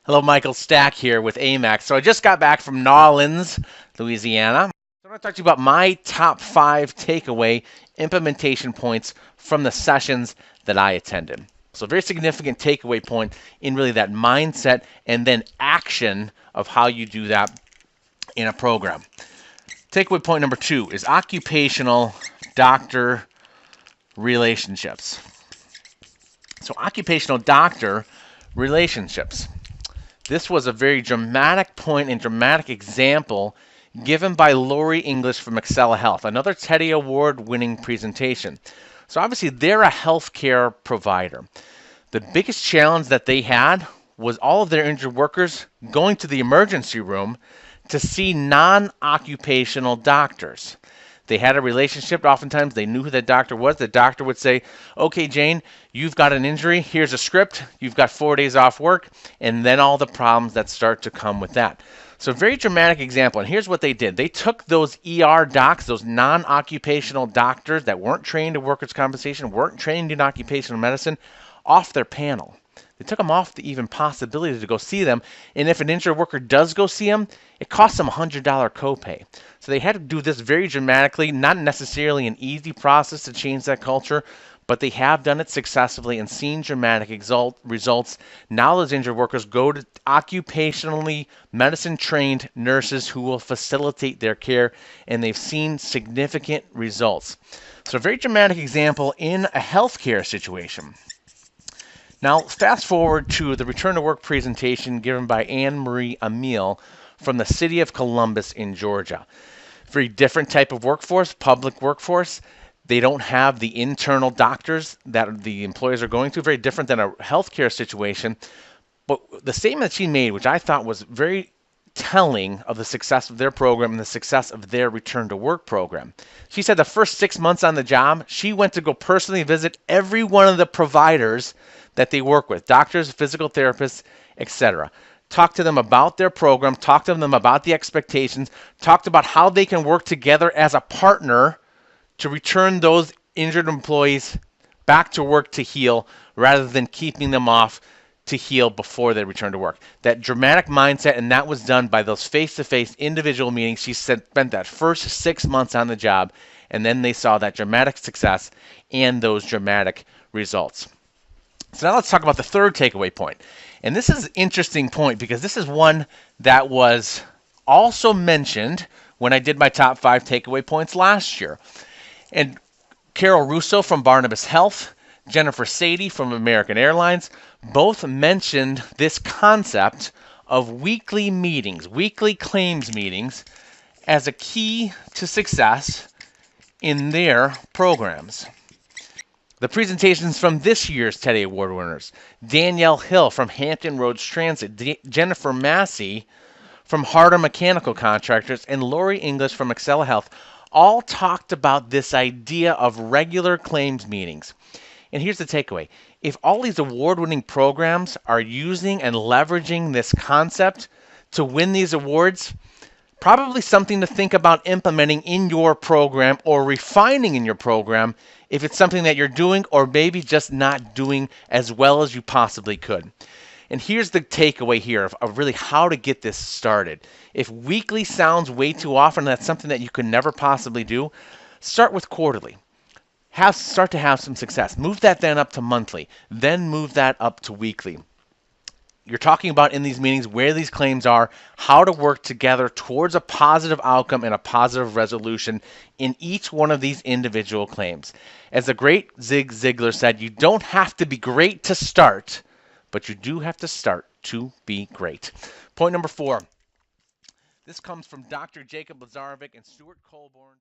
Hello, Michael Stack here with AMAX. So I just got back from Nawlins, Louisiana. So I'm going to talk to you about my top 5 takeaway implementation points from the sessions that I attended. So a very significant takeaway point in really that mindset and then action of how you do that in a program. Takeaway point number 2 is occupational doctor relationships. So occupational doctor relationships. This was a very dramatic point and dramatic example given by Lori English from Excella Health, another Teddy Award-winning presentation. So obviously they're a healthcare provider. The biggest challenge that they had was all of their injured workers going to the emergency room to see non-occupational doctors. They had a relationship. Oftentimes, they knew who that doctor was. The doctor would say, okay, Jane, you've got an injury. Here's a script. You've got 4 days off work. And then all the problems that start to come with that. So a very dramatic example. And here's what they did. They took those ER docs, those non-occupational doctors that weren't trained in workers' compensation, weren't trained in occupational medicine, off their panel. They took them off the even possibility to go see them. And if an injured worker does go see them, it costs them a $100 copay. So they had to do this very dramatically, not necessarily an easy process to change that culture, but they have done it successfully and seen dramatic results. Now those injured workers go to occupationally medicine-trained nurses who will facilitate their care, and they've seen significant results. So a very dramatic example in a healthcare situation. Now, fast forward to the return to work presentation given by Anne Marie Emile from the city of Columbus in Georgia. Very different type of workforce, public workforce. They don't have the internal doctors that the employers are going to, very different than a healthcare situation. But the statement that she made, which I thought was very telling of the success of their program and the success of their return to work program. She said the first 6 months on the job, she went to go personally visit every one of the providers that they work with, doctors, physical therapists, etc. Talk to them about their program, talk to them about the expectations, talked about how they can work together as a partner to return those injured employees back to work to heal rather than keeping them off to heal before they return to work. That dramatic mindset, and that was done by those face-to-face individual meetings. She spent that first 6 months on the job, and then they saw that dramatic success and those dramatic results. So now let's talk about the third takeaway point. And this is an interesting point because this is one that was also mentioned when I did my top 5 takeaway points last year. And Carol Russo from Barnabas Health, Jennifer Sadie from American Airlines, both mentioned this concept of weekly meetings, weekly claims meetings, as a key to success in their programs. The presentations from this year's Teddy Award winners, Danielle Hill from Hampton Roads Transit, Jennifer Massey from Harder Mechanical Contractors, and Lori English from Excella Health, all talked about this idea of regular claims meetings. And here's the takeaway. If all these award-winning programs are using and leveraging this concept to win these awards, probably something to think about implementing in your program or refining in your program if it's something that you're doing or maybe just not doing as well as you possibly could. And here's the takeaway here of really how to get this started. If weekly sounds way too often, that's something that you could never possibly do, start with quarterly. Start to have some success. Move that then up to monthly. Then move that up to weekly. You're talking about in these meetings where these claims are, how to work together towards a positive outcome and a positive resolution in each one of these individual claims. As the great Zig Ziglar said, you don't have to be great to start, but you do have to start to be great. Point number 4. This comes from Dr. Jacob Lazarevic and Stuart Colborn.